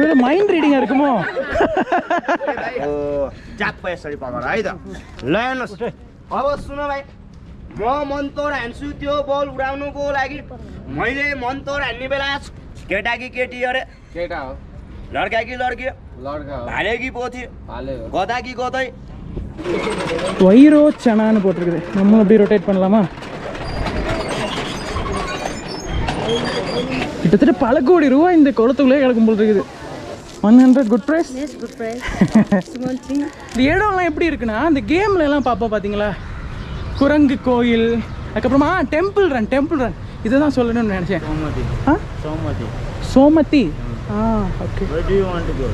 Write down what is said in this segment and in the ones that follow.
ஒருவேளை மைண்ட் ரீடிங்கா இருக்குமோ? जाप यसरी पकाएर है त ल हेर्नुहोस् अब सुन भाइ म मन्तोर हान्छु त्यो बल उडाउनुको लागि मैले मन्तोर हान्ने बेला केटा कि केटी अरे केटा हो लड्का कि लड्की लड्का हो भाले कि पोथी भाले हो गदा कि गदै வைரோ சனான்னு போட்டிருக்குது. நம்மளும் அப்படியே ரொட்டேட் பண்ணலாமா? கிட்டத்தட்ட பல கோடி ரூபாய் இந்த குளத்துக்குள்ளே கிடக்கும் போல் இருக்குது. 100 good price. Yes, good price. Small thing. இந்த இடம்லாம் எப்படி இருக்குன்னா அந்த கேம்ல எல்லாம் பார்ப்போம் பார்த்தீங்களா, குரங்கு கோயில், அதுக்கப்புறமா டெம்பிள் ரன் இதை தான் சொல்லணும்னு நினச்சேன். சோமதி. Okay. Where do you want to go?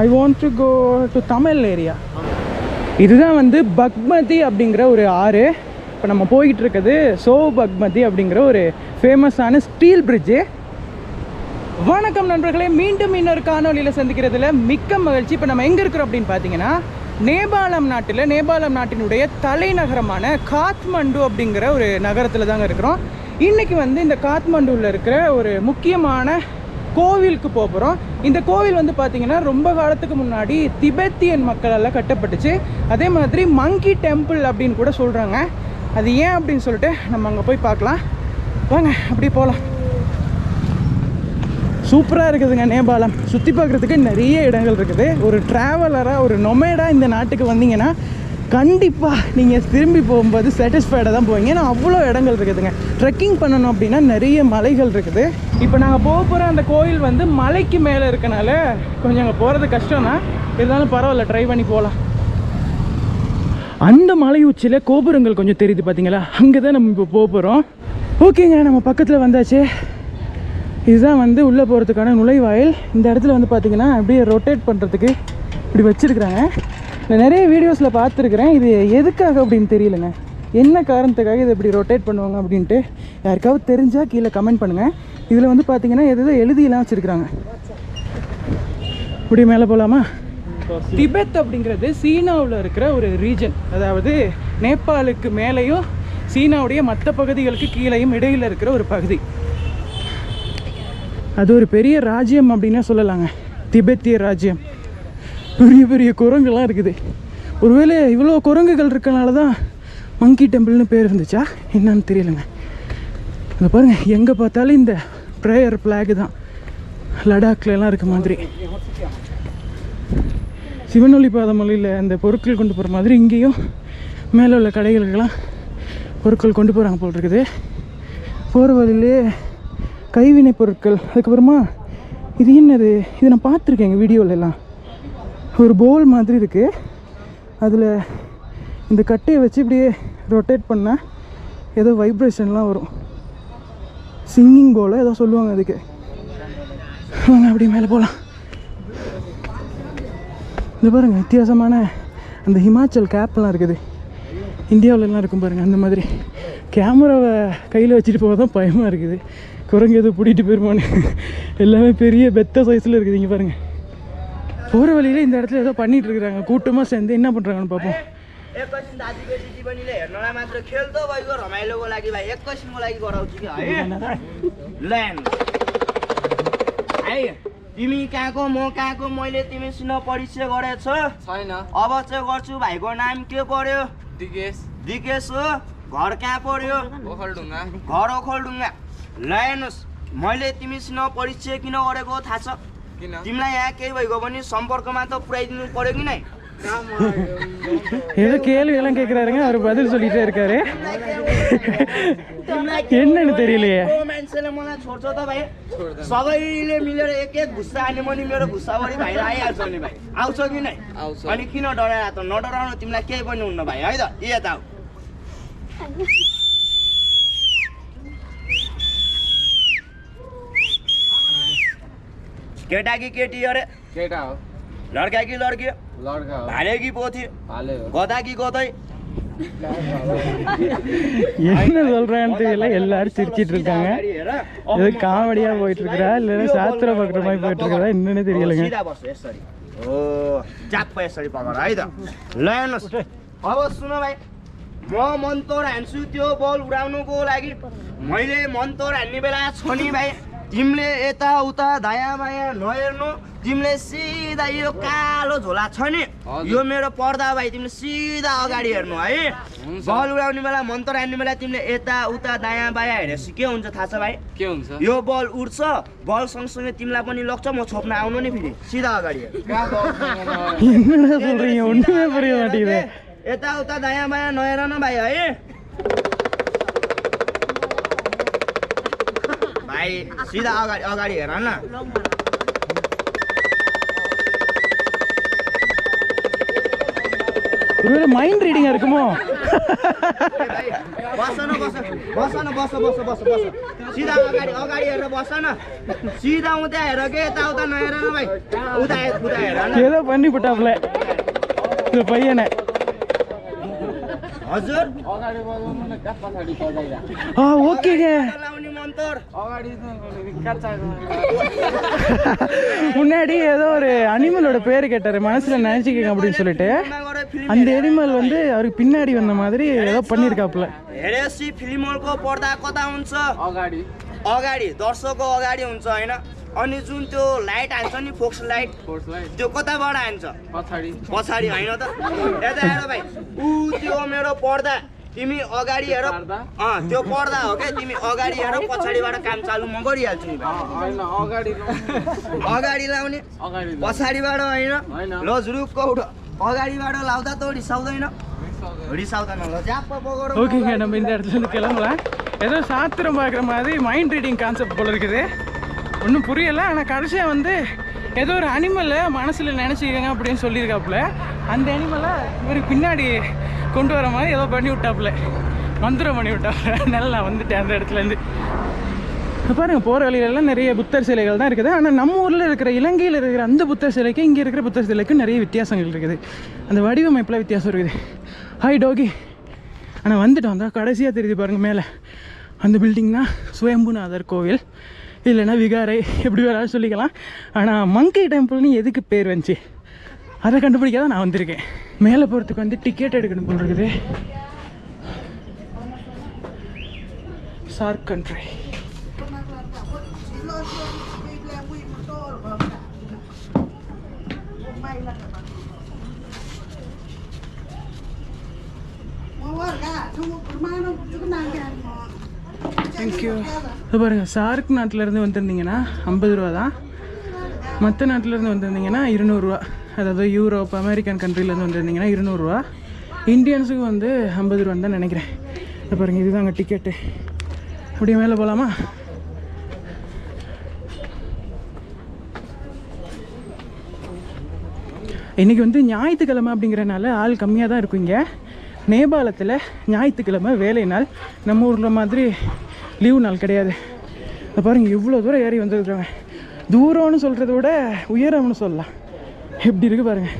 I want to go to Tamil area. இதுதான் வந்து பக்மதி அப்படிங்கிற ஒரு ஆறு. இப்போ நம்ம போய்கிட்டு இருக்குது பக்மதி அப்படிங்கிற ஒரு ஃபேமஸான ஸ்டீல் பிரிட்ஜு. வணக்கம் நண்பர்களே, மீண்டும் இன்னொரு காணொலியில் சந்திக்கிறதுல மிக்க மகிழ்ச்சி. இப்போ நம்ம எங்கே இருக்கிறோம் அப்படின்னு பார்த்தீங்கன்னா நேபாளம் நாட்டினுடைய தலைநகரமான காத்மண்டு அப்படிங்கிற ஒரு நகரத்தில் தாங்க இருக்கிறோம். இன்றைக்கி வந்து இந்த காத்மண்டுவில் இருக்கிற ஒரு முக்கியமான கோவிலுக்கு போகிறோம். இந்த கோவில் வந்து பார்த்திங்கன்னா ரொம்ப காலத்துக்கு முன்னாடி திபெத்தியன் மக்களால் கட்டப்பட்டுச்சு. அதே மாதிரி மங்கி டெம்பிள் அப்படின்னு கூட சொல்கிறாங்க. அது ஏன் அப்படின்னு சொல்லிட்டு நம்ம அங்கே போய் பார்க்கலாம். வாங்க அப்படி போகலாம். சூப்பராக இருக்குதுங்க நேபாளம். சுற்றி பார்க்குறதுக்கு நிறைய இடங்கள் இருக்குது. ஒரு ட்ராவலராக ஒரு நொமேடாக இந்த நாட்டுக்கு வந்தீங்கன்னா கண்டிப்பாக நீங்கள் திரும்பி போகும்போது சாட்டிஸ்ஃபைடாக தான் போவீங்க. ஏன்னா அவ்வளோ இடங்கள் இருக்குதுங்க. ட்ரெக்கிங் பண்ணணும் அப்படின்னா நிறைய மலைகள் இருக்குது. இப்போ நாங்கள் போக போகிற அந்த கோயில் வந்து மலைக்கு மேலே இருக்கனால கொஞ்சம் அங்கே போகிறது கஷ்டம் தான். இருந்தாலும் பரவாயில்ல, ட்ரை பண்ணி போகலாம். அந்த மலை உச்சியில் கோபுரங்கள் கொஞ்சம் தெரியுது பார்த்தீங்களா, அங்கே தான் நம்ம இப்போ போக போகிறோம். ஓகேங்க, நம்ம பக்கத்தில் வந்தாச்சு. இதுதான் வந்து உள்ளே போகிறதுக்கான நுழைவாயில். இந்த இடத்துல வந்து பார்த்திங்கன்னா அப்படியே ரொட்டேட் பண்ணுறதுக்கு இப்படி வச்சுருக்குறாங்க. நான் நிறைய வீடியோஸில் பார்த்துருக்குறேன். இது எதுக்காக அப்படின்னு தெரியலைங்க, என்ன காரணத்துக்காக இதை இப்படி ரொட்டேட் பண்ணுவாங்க அப்படின்ட்டு யாருக்காவது தெரிஞ்சால் கீழே கமெண்ட் பண்ணுங்கள். இதில் வந்து பார்த்திங்கன்னா எதோ எழுதியெல்லாம் வச்சுருக்குறாங்க. இப்படி மேலே போகலாமா? திபெத் அப்படிங்கிறது சீனாவில் இருக்கிற ஒரு ரீஜன். அதாவது நேபாளுக்கு மேலேயும் சீனாவுடைய மற்ற பகுதிகளுக்கு கீழேயும் இடையில் இருக்கிற ஒரு பகுதி. அது ஒரு பெரிய ராஜ்யம் அப்படின்னே சொல்லலாங்க, திபெத்திய ராஜ்யம். பெரிய பெரிய குரங்குலாம் இருக்குது. ஒருவேளை இவ்வளோ குரங்குகள் இருக்கனால தான் மங்கி டெம்பிள்னு பேர் இருந்துச்சா என்னன்னு தெரியலைங்க. அதை பாருங்கள், எங்கே பார்த்தாலும் இந்த ப்ரேயர் ஃப்ளாக் தான். லடாக்லாம் இருக்க மாதிரி சிவனொளி பாதமொழியில் அந்த பொருட்கள் கொண்டு போகிற மாதிரி இங்கேயும் மேலே உள்ள கடைகளுக்கெல்லாம் பொருட்கள் கொண்டு போகிறாங்க போல் இருக்குது. போகிற வழியிலே கைவினை பொருட்கள். அதுக்கப்புறமா இது என்னது, இது நான் பார்த்துருக்கேன் எங்கள் வீடியோவிலலாம். ஒரு போல் மாதிரி இருக்குது. அதில் இந்த கட்டையை வச்சு இப்படியே ரொட்டேட் பண்ணால் ஏதோ வைப்ரேஷன்லாம் வரும். சிங்கிங் போல் ஏதோ சொல்லுவாங்க அதுக்கு. வாங்க அப்படி மேலே போகலாம். இந்த பாருங்கள், வித்தியாசமான அந்த ஹிமாச்சல் கேப்லாம் இருக்குது. இந்தியாவிலலாம் இருக்கும் பாருங்கள் அந்த மாதிரி. கேமராவை கையில் வச்சுட்டு போக தான் பயமாக இருக்குது. குரங்கு எதுவும் பிடிட்டு போயிருமான்னு. எல்லாமே பெரிய பெத்த சைஸில் இருக்குது. இங்கே பாருங்கள், போகிற வழியில் இந்த இடத்துல ஏதோ பண்ணிகிட்டு இருக்கிறாங்க. கூட்டமாக சேர்ந்து என்ன பண்ணுறாங்கன்னு பார்ப்போம். एकैछिन दाजुबेटी दिदीबहिनीले हेर्नलाई मात्र खेल त भइगयो, रमाइलोको लागि भाइ एकैछिनको लागि गराउँछु कि है। ल है, तिमी कहाँको म कहाँको, मैले तिमीसँग परिचय गरेछ छैन। अब चाहिँ गर्छु। भाइको नाम के पर्यो? दिकेश हो। घर कहाँ पर्यो? ओखलढुङ्गा। घर ओखलढुङ्गा। ल हेर्नुहोस्, मैले तिमीसँग परिचय किन गरेको थाहा छ? किन? तिमीलाई यहाँ केही भइगयो भने सम्पर्कमा त पुऱ्याइदिनु पर्यो कि नै? ஏதோ கேள்வியெல்லாம் கேட்குறாருங்க, அவர் பதில் சொல்லிட்டே இருக்காரு. என்னன்னு தெரியலையே. मान्छेले मलाई छोड्छ त भाइ? सबैले मिलेर एक एक घुस्सा हाने पनि मेरो घुस्साभरि भाइ आइहाल्छ नि भाइ। आउँछ कि नै? अनि किन डराएर त? नडराउनु, तिमीलाई केही पनि हुन्न भाइ, है त? यता आऊ। केटा कि केटी अरे केटा हो लड्का कि लड्की लड्का हो भाले कि पोथी भाले हो गदा कि गदै என்ன சொல்றான்னு தெரியல. எல்லாரும் சிரிச்சிட்டு இருக்காங்க. இது காமெடியா போயிட்டு இருக்கா இல்லைன்னா சாத்திர பார்க்குற மாதிரி போயிட்டு இருக்கா என்னன்னு தெரியலங்க. ओ जाप यसरी पकाएर है त। ल हेर्नुहोस्, अब सुन भाइ, म मन्तोर हान्छु त्यो बल उडाउनुको लागि मैले मन्तोर हान्ने बेला छ नि भाइ, तिमीले यता उता दायाँ बायाँ नहेर्नु, तिमीले सिधा यो कालो झोला छ नि यो मेरो पर्दा भाइ तिमीले सिधा अगाडि हेर्नु है बल उडाउने बेला मन्त्र हान्ने बेला तिमीले यता उता दायाँ बायाँ हेरेपछि के हुन्छ थाहा छ भाइ के हुन्छ यो बल उड्छ बल सँगसँगै तिमीलाई पनि लग्छ म छोप्न आउनु नि फेरि सिधा अगाडि என்னடா சொல்றீங்க ஒண்ணுமே புரிய மாட்டேங்குது यता उता दायाँ बायाँ नहेर न भाइ है भाइ सिधा अगाडि अगाडि हेर न ஒருவேளை மைண்ட் ரீடிங்கா இருக்குமோ बस न बस बस न बस बस बस बस सिधा अगाडि अगाडि हेरेर बस न सिधा उता हेर के यता उता नहेर न भाइ उता उता हेर न ஏதோ பண்ணி விட்டாப்ல இந்த பையனை हजुर अगाडि बजाउनु न कहाँ पछाडि सजाइरा ஓகேங்க लाउने मन्तर अगाडि काचा முன்னாடி ஏதோ ஒரு அனிமலோட பேர் கேட்டாரு மனசுல நினைச்சுக்கங்க அப்படின்னு சொல்லிட்டு அந்த அனிமல் வந்து அவருக்கு பின்னாடி வந்த மாதிரி ஏதோ பண்ணிருக்காப்ல हेरेसी फिल्म हलको पर्दा कता हुन्छ अगाडि अगाडि दर्शकको अगाडि हुन्छ हैन अनि जुन त्यो लाइट हान्छ नि फोक्स लाइट फोर्सलाई त्यो कताबाट हान्छ पछाडि पछाडि हैन त यता हेर भाइ ऊ त्यो मेरो पर्दा तिमी अगाडि हेर त्यो पर्दा हो के तिमी अगाडि हेर पछाडिबाट काम चालु म गरिहाल्छु नि भाइ हैन अगाडि अगाडि लाउने अगाडि पछाडिबाट हैन हैन ल जुरुक्क उठ अगाडिबाट लाउँदा त रिसाउँदैन रिसाउँदैन ल ज्याप पगर ஓகேங்க நம்ம இந்த இடத்துல இருந்து கிளம்பலாம் ஏதோ சாத்திரம் பார்க்குற மாதிரி மைண்ட் ரீடிங் கான்செப்ட் போல இருக்குது ஒன்றும் புரியலை ஆனால் கடைசியாக வந்து ஏதோ ஒரு அனிமலை மனசில் நினச்சிக்கங்க அப்படின்னு சொல்லியிருக்காப்புல அந்த அனிமலை இவருக்கு பின்னாடி கொண்டு வர மாதிரி ஏதோ பண்ணி விட்டாப்புல மந்திரம் பண்ணி விட்டாப்புல நல்லா வந்துட்டேன் அந்த இடத்துலேருந்து பாருங்க போகிற வழியிலலாம் நிறைய புத்தர் சிலைகள் தான் இருக்குது ஆனால் நம்ம ஊரில் இருக்கிற இலங்கையில் இருக்கிற அந்த புத்தர் சிலைக்கு இங்கே இருக்கிற புத்தர் சிலைக்கு நிறைய வித்தியாசங்கள் இருக்குது அந்த வடிவமைப்பில் வித்தியாசம் இருக்குது ஹாய் டோகி ஆனால் வந்துட்டு வந்தால் கடைசியாக தெரியுது பாருங்கள் மேலே அந்த பில்டிங் தான் சுயம்புநாதர் கோவில் இல்லைன்னா விகாரை எப்படி வேணாலும் சொல்லிக்கலாம் ஆனால் மங்கை டெம்பிள்னு எதுக்கு பேர் வந்துச்சு அதை கண்டுபிடிக்க தான் நான் வந்திருக்கேன் மேலே போகிறதுக்கு வந்து டிக்கெட் எடுக்கணும் போல் இருக்குது சார்க் கண்ட்ரி தேங்க்யூ இது பாருங்கள் சார்க் நாட்டிலேருந்து வந்திருந்தீங்கன்னா 50 ரூபா தான் மற்ற நாட்டிலேருந்து வந்திருந்தீங்கன்னா 200 ரூபா அதாவது யூரோப் அமெரிக்கன் கண்ட்ரிலேருந்து வந்திருந்தீங்கன்னா 200 ரூபா இந்தியன்ஸுக்கு வந்து 50 ரூபான்னு தான் நினைக்கிறேன் இது பாருங்கள் இதுதாங்க டிக்கெட்டு அப்படியே மேலே போகலாமா இன்றைக்கி வந்து ஞாயிற்றுக்கிழமை அப்படிங்கிறனால ஆள் கம்மியாக தான் இருக்கும் இங்கே நேபாளத்தில் ஞாயிற்றுக்கிழமை வேலை நாள் நம்ம ஊரில் மாதிரி லீவு நாள் கிடையாது அதை பாருங்கள் இவ்வளோ தூரம் ஏறி வந்துருக்குறாங்க தூரம்னு சொல்கிறத விட உயரம்னு சொல்லலாம் எப்படி இருக்குது பாருங்கள்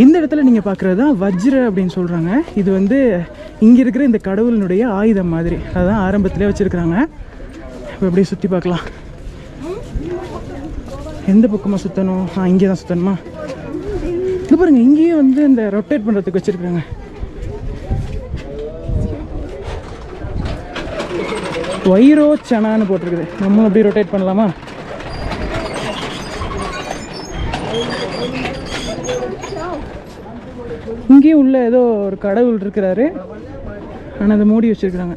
இந்த இடத்துல நீங்கள் பார்க்குறது தான் வஜ்ர அப்படின்னு சொல்கிறாங்க இது வந்து இங்கே இருக்கிற இந்த கடவுளினுடைய ஆயுதம் மாதிரி அதுதான் ஆரம்பத்திலே வச்சுருக்குறாங்க இப்போ அப்படியே சுற்றி பார்க்கலாம் எந்த பக்கமாக சுற்றணும் இங்கே தான் சுற்றணுமா இது பாருங்கள் இங்கேயும் வந்து இந்த ரொட்டேட் பண்ணுறதுக்கு வச்சுருக்காங்க வைரோ சனான்னு போட்டிருக்குது நம்மளும் அப்படியே ரொட்டேட் பண்ணலாமா இங்கேயும் உள்ள ஏதோ ஒரு கடவுள் இருக்கிறாரு ஆனால் அதை மூடி வச்சுருக்குறாங்க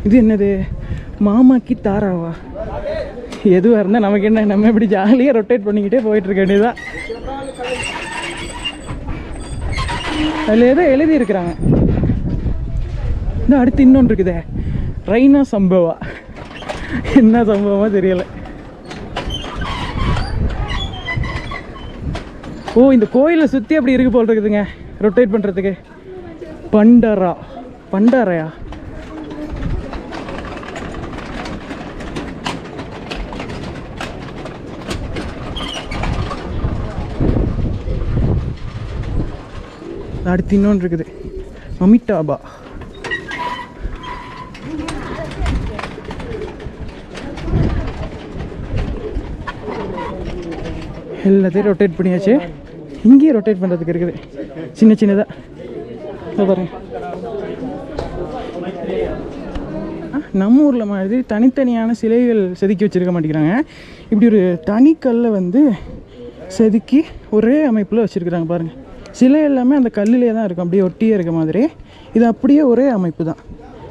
இது என்னது மாமாக்கி தாராவா எதுவாக இருந்தால் நமக்கு என்ன நம்ம இப்படி ஜாலியாக ரொட்டேட் பண்ணிக்கிட்டே போயிட்டுருக்க வேண்டியதுதான் அதில் ஏதோ எழுதியிருக்கிறாங்க இந்த அடுத்து இன்னொன்று இருக்குதே ரைனா சம்பவா என்ன சம்பவமாக தெரியலை ஓ இந்த கோயிலை சுற்றி அப்படி இருக்கு போல் இருக்குதுங்க ரொட்டேட் பண்ணுறதுக்கு பண்டாரையா அடுத்து இன்னொன்று இருக்குது அமிட்டாபா எல்லாத்தையும் ரொட்டேட் பண்ணியாச்சு இங்கேயும் ரொட்டேட் பண்ணுறதுக்கு இருக்குது சின்ன சின்னதாக பாருங்க நம்ம ஊரில் மாதிரி தனித்தனியான சிலைகள் செதுக்கி வச்சுருக்க மாட்டேங்கிறாங்க. இப்படி ஒரு தனிக்கல்லை வந்து செதுக்கி ஒரே அமைப்பில் வச்சுருக்குறாங்க பாருங்கள். சிலை எல்லாமே அந்த கல்லிலே தான் இருக்கும், அப்படியே ஒட்டியே இருக்க மாதிரி. இது அப்படியே ஒரே அமைப்பு தான்,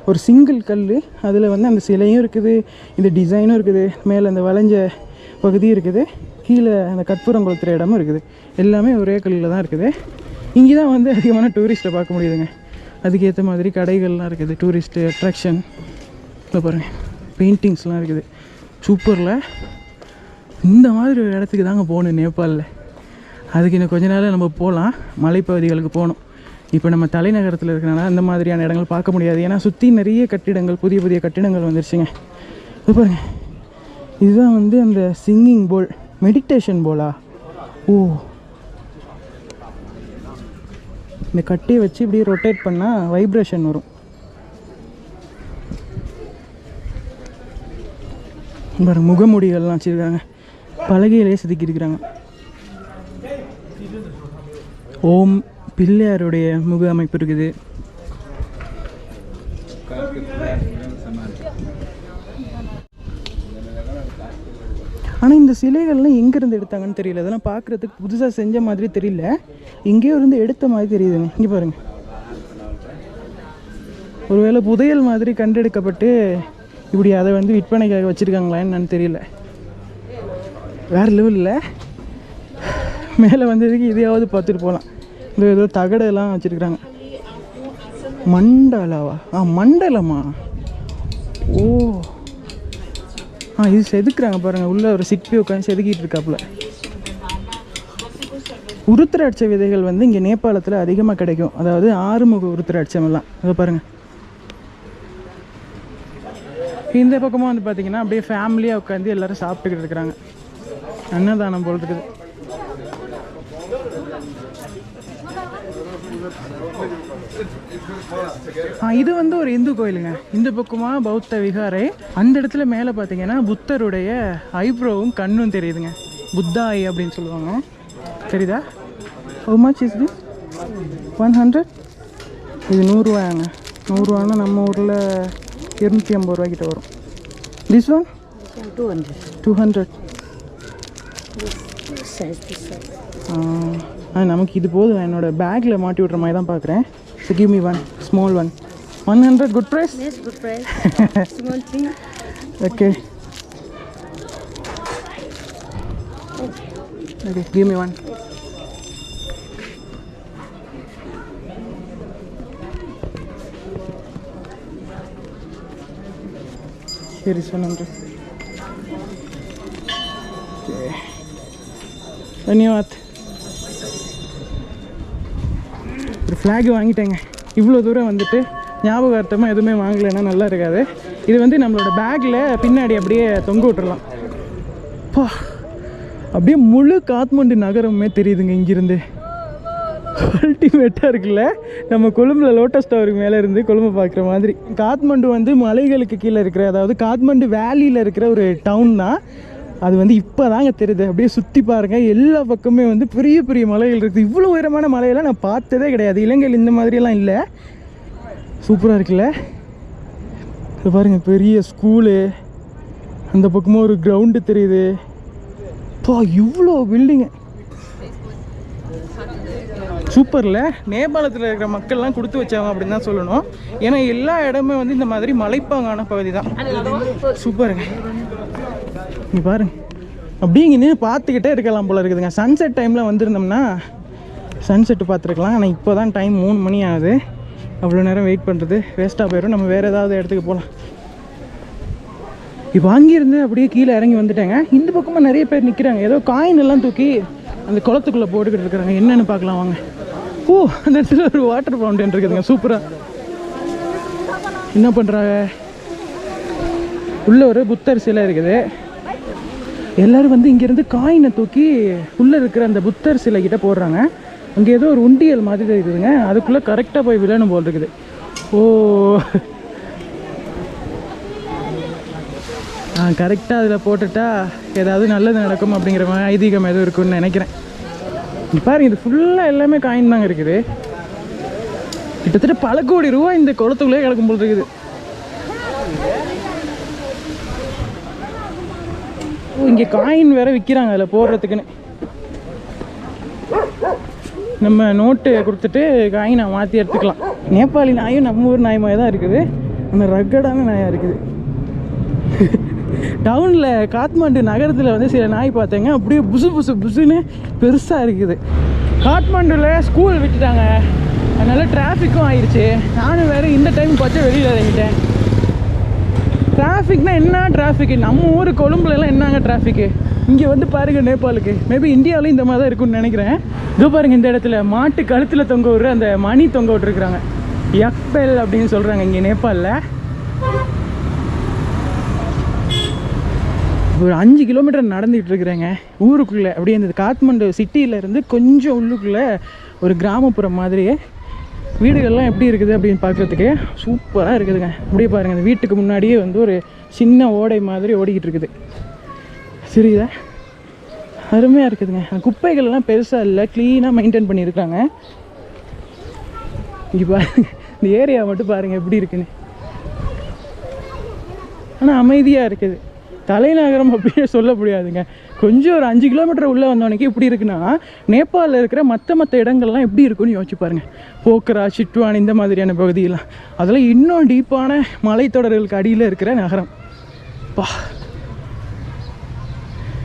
ஒரு சிங்கிள் கல். அதில் வந்து அந்த சிலையும் இருக்குது, இந்த டிசைனும் இருக்குது, மேலே அந்த வளைஞ்ச பகுதியும் இருக்குது, கீழே அந்த கற்பூரம் கொளுத்துற இடமும் இருக்குது. எல்லாமே ஒரே கல்லில் தான் இருக்குது. இங்கே தான் வந்து அதிகமான டூரிஸ்ட்டை பார்க்க முடியுதுங்க. அதுக்கேற்ற மாதிரி கடைகள்லாம் இருக்குது, டூரிஸ்ட்டு அட்ராக்ஷன். இப்போ பாருங்கள், பெயிண்டிங்ஸ்லாம் இருக்குது. சூப்பரில். இந்த மாதிரி ஒரு இடத்துக்கு தாங்க போகணும் நேபாளில். அதுக்கு இன்னும் கொஞ்ச நாள் நம்ம போகலாம், மலைப்பகுதிகளுக்கு போகணும். இப்போ நம்ம தலைநகரத்தில் இருக்கிறனால அந்த மாதிரியான இடங்கள் பார்க்க முடியாது. ஏன்னா சுற்றி நிறைய கட்டிடங்கள், புதிய புதிய கட்டிடங்கள் வந்துருச்சுங்க. இப்போ பாருங்க, இதுதான் வந்து அந்த சிங்கிங் போல், மெடிடேஷன் போலா. ஓ, இந்த கட்டியை வச்சு இப்படி ரொட்டேட் பண்ணால் வைப்ரேஷன் வரும். பாருங்க, முகமூடிகள்லாம் வச்சுருக்காங்க, பலகையிலே செதுக்கியிருக்கிறாங்க. ஓம் பிள்ளையாருடைய முக அமைப்பு இருக்குது. ஆனால் இந்த சிலைகள்லாம் எங்கேருந்து எடுத்தாங்கன்னு தெரியல. அதெல்லாம் பார்க்குறதுக்கு புதுசாக செஞ்ச மாதிரி தெரியல, எங்கேயோ இருந்து எடுத்த மாதிரி தெரியுதுங்க. இங்கே பாருங்கள், ஒருவேளை புதையல் மாதிரி கண்டெடுக்கப்பட்டு இப்படி அதை வந்து விற்பனைக்காக வச்சுருக்காங்களா என்னன்னு தெரியல. வேறு லெவலில் மேலே வந்ததுக்கு இதையாவது பார்த்துட்டு போகலாம். இந்த ஏதோ தகடெல்லாம் வச்சுருக்குறாங்க. மண்டலாவா? மண்டலமா? ஓ, இது செதுக்குறாங்க பாருங்கள். உள்ளே ஒரு சிற்பி உட்காந்து செதுக்கிட்டு இருக்காப்புல. உருத்திராட்ச விதைகள் வந்து இங்கே நேபாளத்தில் அதிகமாக கிடைக்கும். அதாவது ஆறுமுக உருத்திராட்சம் எல்லாம் அதை பாருங்கள். இந்த பக்கமாக வந்து பார்த்திங்கன்னா அப்படியே ஃபேமிலியாக உட்காந்து எல்லோரும் சாப்பிட்டுக்கிட்டு இருக்கிறாங்க. அன்னதானம் போல் இருக்குது. இது வந்து ஒரு இந்து கோயிலுங்க. இந்த பக்கமாக பௌத்த விகாரை. அந்த இடத்துல மேலே பார்த்தீங்கன்னா புத்தருடைய ஐப்ரோவும் கண்ணும் தெரியுதுங்க. புத்தா ஐ அப்படின்னு சொல்லுவாங்க. தெரியுதா? How much is this? 100. இது 100 ரூபாயாங்க. 100 ரூபான்னா நம்ம ஊரில் 250 ரூபாய்க்கிட்ட வரும். This one 200. நமக்கு இது போதும். என்னோட பேக்கில் மாட்டி விட்ற மாதிரி தான் பார்க்குறேன். So give me one small one. 100. Good price? Yes, good price. Small thing. Okay. Okay, give me one. Here is 100. Okay. Dhanyawad. ஒரு ஃப்ளாக் வாங்கிட்டேங்க. இவ்வளோ தூரம் வந்துட்டு ஞாபகார்த்தமாக எதுவுமே வாங்கலைன்னா நல்லா இருக்காது. இது வந்து நம்மளோட பேக்கில் பின்னாடி அப்படியே தொங்க விட்டுறலாம். பா, அப்படியே முழு காத்மண்டு நகரமே தெரியுதுங்க இங்கிருந்து. அல்டிமேட்டாக இருக்குல்ல. நம்ம கொழும்புல லோட்டஸ் டவருக்கு மேலே இருந்து கொழும்பு பார்க்குற மாதிரி. காத்மண்டு வந்து மலைகளுக்கு கீழே இருக்கிற, அதாவது காத்மண்டு வேலியில் இருக்கிற ஒரு டவுன் தான். அது வந்து இப்போ தாங்க தெரியுது. அப்படியே சுற்றி பாருங்கள், எல்லா பக்கமே வந்து பெரிய பெரிய மலைகள் இருக்குது. இவ்வளோ உயரமான மலையெல்லாம் நான் பார்த்ததே கிடையாது. இலங்கையில் இந்த மாதிரியெல்லாம் இல்லை. சூப்பராக இருக்குல்ல. இது பாருங்கள், பெரிய ஸ்கூலு, அந்த பக்கமாக ஒரு கிரவுண்டு தெரியுது. இவ்வளோ பில்டிங்கு. சூப்பரில். நேபாளத்தில் இருக்கிற மக்கள்லாம் கொடுத்து வச்சாங்க அப்படின்னு தான் சொல்லணும். ஏன்னா எல்லா இடமே வந்து இந்த மாதிரி மலைப்பாங்கான பகுதி தான். சூப்பருங்க. நீ பாருங்க, அப்படியே இங்கே நின்று பார்த்துக்கிட்டே இருக்கலாம் போல இருக்குதுங்க. சன்செட் டைமில் வந்திருந்தோம்னா சன்செட்டு பார்த்துருக்கலாம். ஆனால் இப்போ தான் டைம் 3 மணி ஆகுது. அவ்வளோ நேரம் வெயிட் பண்ணுறது வேஸ்ட்டாக போயிடும். நம்ம வேறு ஏதாவது இடத்துக்கு போகலாம். இப்போ அங்கேருந்து அப்படியே கீழே இறங்கி வந்துட்டேங்க. இந்த பக்கமாக நிறைய பேர் நிற்கிறாங்க. ஏதோ காயின் எல்லாம் தூக்கி அந்த குளத்துக்குள்ளே போட்டுக்கிட்டு இருக்கிறாங்க. என்னென்னு பார்க்கலாம் வாங்க. ஓ, அந்த இடத்துல ஒரு வாட்டர் ஃபவுண்டன் இருக்குதுங்க. சூப்பராக. என்ன பண்ணுறாங்க? உள்ளே ஒரு புத்தர் சிலை இருக்குது. எல்லோரும் வந்து இங்கேருந்து காயினை தூக்கி உள்ளே இருக்கிற அந்த புத்தர் சிலைக்கிட்ட போடுறாங்க. அங்கே ஏதோ ஒரு உண்டியல் மாதிரி இருக்குதுங்க. அதுக்குள்ளே கரெக்டாக போய் விழணும் போல் இருக்குது. ஓ, கரெக்டாக அதில் போட்டுட்டா ஏதாவது நல்லது நடக்கும் அப்படிங்கிற மாதிரி ஐதீகம் எதுவும் இருக்குன்னு நினைக்கிறேன். பாருங்க, இது ஃபுல்லாக எல்லாமே காயின் தாங்க இருக்குது. கிட்டத்தட்ட பல கோடி ரூபா இந்த குளத்துக்குள்ளே கிடக்கும் போல் இருக்குது. இங்கே காயின் வேறு விற்கிறாங்க அதில் போடுறதுக்குன்னு. நம்ம நோட்டு கொடுத்துட்டு காயினை மாற்றி எடுத்துக்கலாம். நேபாளி நாயும் நம்ம ஊர் நாய் மாதிரி தான் இருக்குது, ஆனால் ரக்கடான நாயாக இருக்குது. டவுனில் காத்மாண்டு நகரத்தில் வந்து சில நாய் பார்த்தேங்க, அப்படியே புசு புசு புசுன்னு பெருசாக இருக்குது. காத்மாண்டுவில் ஸ்கூல் விட்டுட்டாங்க, அதனால் டிராஃபிக்கும் ஆயிடுச்சு. நானும் வேறு இந்த டைம் பார்த்து வெளியில் இறங்கிட்டேன். டிராஃபிக்னா என்ன டிராஃபிக்கு, நம்ம ஊர் கொழும்புலலாம் என்னங்க டிராஃபிக்கு, இங்கே வந்து பாருங்கள் நேபாளுக்கு. மேபி இந்தியாவிலையும் இந்த மாதிரி தான் இருக்குன்னு நினைக்கிறேன். இதோ பாருங்கள், இந்த இடத்துல மாட்டு கழுத்தில் தொங்க விடுற அந்த மணி தொங்க விட்டுருக்குறாங்க, யக்பெல் அப்படின்னு சொல்கிறாங்க இங்கே நேபாளில். ஒரு 5 கிலோமீட்டர் நடந்துகிட்டு இருக்கிறேங்க ஊருக்குள்ளே. அப்படியே இந்த காத்மாண்டு சிட்டியிலேருந்து கொஞ்சம் உள்ளுக்குள்ளே ஒரு கிராமப்புறம் மாதிரியே வீடுகள்லாம் எப்படி இருக்குது அப்படின்னு பார்க்குறதுக்கு சூப்பராக இருக்குதுங்க. அப்படியே பாருங்கள், இந்த வீட்டுக்கு முன்னாடியே வந்து ஒரு சின்ன ஓடை மாதிரி ஓடிக்கிட்டு இருக்குது. சரிதா, அருமையாக இருக்குதுங்க. குப்பைகள்லாம் பெருசாக இல்லை, க்ளீனாக மெயின்டைன் பண்ணியிருக்காங்க. இங்கே பாருங்கள், இந்த ஏரியா மட்டும் பாருங்கள் எப்படி இருக்குன்னு. ஆனால் அமைதியாக இருக்குது. தலைநகரம் அப்படியே சொல்ல முடியாதுங்க. கொஞ்சம் ஒரு 5 கிலோமீட்டர் உள்ளே வந்தவனுக்கு இப்படி இருக்குன்னா, நேபாளில் இருக்கிற மற்ற இடங்கள்லாம் எப்படி இருக்குன்னு யோசிச்சு பாருங்கள். போக்ரா, சிட்வான், இந்த மாதிரியான பகுதியெல்லாம், அதெல்லாம் இன்னும் டீப்பான மலைத்தொடர்களுக்கு அடியில் இருக்கிற நகரம். பா,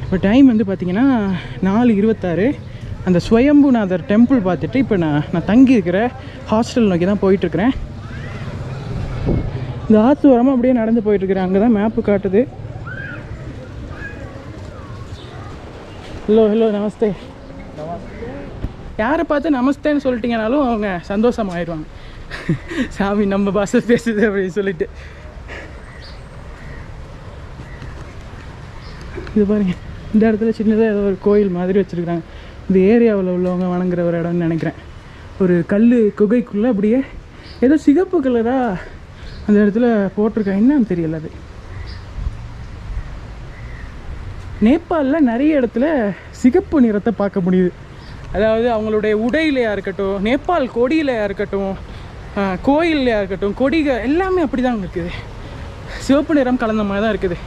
இப்போ டைம் வந்து பார்த்திங்கன்னா 4:26. அந்த ஸ்வயம்புநாதர் டெம்பிள் பார்த்துட்டு இப்போ நான் தங்கி இருக்கிற ஹாஸ்டல் நோக்கி தான் போயிட்டுருக்கிறேன். இந்த ஆற்று ஓரமாக அப்படியே நடந்து போயிட்டுருக்கிறேன். அங்கே தான் மேப்பு காட்டுது. ஹலோ ஹலோ, நமஸ்தே. யாரை பார்த்து நமஸ்தேன்னு சொல்லிட்டீங்கனாலும் அவங்க சந்தோஷமாயிடுவாங்க. சாமி நம்ம பாஷை பேசுது அப்படின்னு சொல்லிட்டு. இது பாருங்க, இந்த இடத்துல சின்னதாக ஏதோ ஒரு கோயில் மாதிரி வச்சுருக்குறாங்க. இந்த ஏரியாவில் உள்ளவங்க வணங்குற ஒரு இடம்னு நினைக்கிறேன். ஒரு கல் குகைக்குள்ளே அப்படியே ஏதோ சிகப்பு கலராக அந்த இடத்துல போட்டிருக்காங்க, என்னன்னு தெரியல. அது நேபாளில் நிறைய இடத்துல சிகப்பு நிறத்தை பார்க்க முடியுது. அதாவது அவங்களுடைய உடையிலையா இருக்கட்டும், நேபாள் கொடியிலையா இருக்கட்டும், கோயிலையா இருக்கட்டும், கொடிகள் எல்லாமே அப்படி தான் இருக்குது. சிவப்பு நிறம் கலந்த மாதிரி தான் இருக்குது.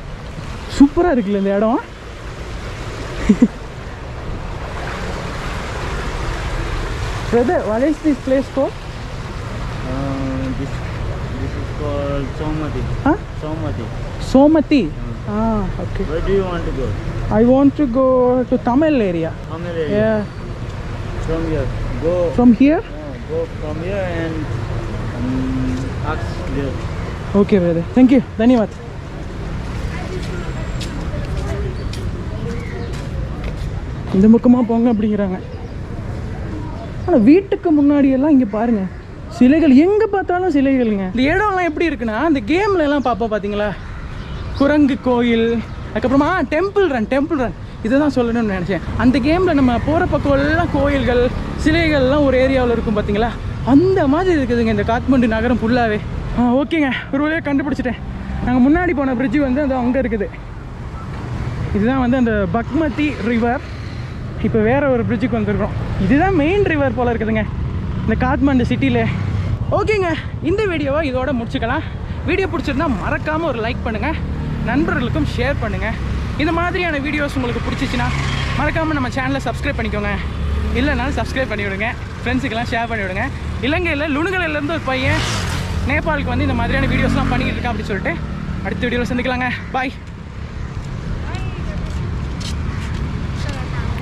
சூப்பராக இருக்குல்ல இந்த இடம். Brother, what is this place called? This is called Somati. Huh? Somati. Somati. Okay. Where do you want to go? I want to go to Tamil area. Tamil area. Yeah. From here. Go. From here? Go from here and ask there. Okay, brother. Thank you. Dhanyawad. இந்த பக்கமாக போங்க அப்படிங்கிறாங்க. ஆனால் வீட்டுக்கு முன்னாடியெல்லாம் இங்கே பாருங்கள், சிலைகள் எங்கே பார்த்தாலும் சிலைகள்ங்க. இந்த இடம்லாம் எப்படி இருக்குன்னா, அந்த கேம்ல எல்லாம் பார்ப்போம் பார்த்தீங்களா, குரங்கு கோயில், அதுக்கப்புறமா டெம்பிள் ரன் இதை தான் சொல்லணும்னு நினச்சேன். அந்த கேமில் நம்ம போகிற பக்கம் எல்லாம் கோயில்கள், சிலைகள்லாம் ஒரு ஏரியாவில் இருக்கும் பார்த்தீங்களா, அந்த மாதிரி இருக்குதுங்க இந்த காத்மாண்டு நகரம் ஃபுல்லாகவே. ஓகேங்க, ஒரு வழியாக கண்டுபிடிச்சிட்டேன். நாங்கள் முன்னாடி போன பிரிட்ஜு வந்து அது அங்கே இருக்குது. இதுதான் வந்து அந்த பக்மதி ரிவர். இப்போ வேறு ஒரு பிரிட்ஜுக்கு வந்துருக்கோம். இதுதான் மெயின் ரிவர் போல் இருக்குதுங்க இந்த காத்மாண்டு சிட்டியில். ஓகேங்க, இந்த வீடியோவை இதோட முடிச்சுக்கலாம். வீடியோ பிடிச்சிருந்தா மறக்காமல் ஒரு லைக் பண்ணுங்கள், நண்பர்களுக்கும் ஷேர் பண்ணுங்கள். இந்த மாதிரியான வீடியோஸ் உங்களுக்கு பிடிச்சிச்சின்னா மறக்காமல் நம்ம சேனலை சப்ஸ்கிரைப் பண்ணிக்கோங்க. இல்லைனாலும் சப்ஸ்கிரைப் பண்ணிவிடுங்க, ஃப்ரெண்ட்ஸுக்கெல்லாம் ஷேர் பண்ணிவிடுங்க. இலங்கையில் லுணுகலையிலேருந்து ஒரு பையன் நேபாளுக்கு வந்து இந்த மாதிரியான வீடியோஸ்லாம் பண்ணிக்கிட்டு இருக்கான் அப்படின்னு சொல்லிட்டு அடுத்த வீடியோவில் சந்திக்கலாங்க. பாய்.